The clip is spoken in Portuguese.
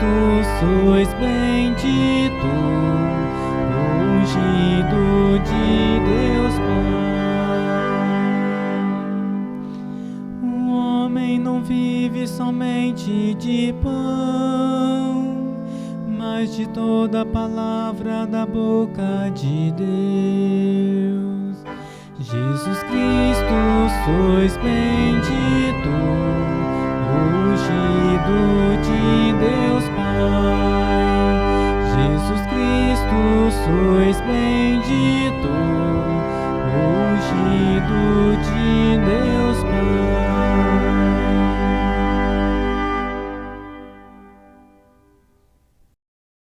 Cristo sois bendito, ungido de Deus Pai. O homem não vive somente de pão, mas de toda a palavra da boca de Deus. Jesus Cristo sois bendito, ungido de Deus Pai. Jesus Cristo sois bendito, ungido de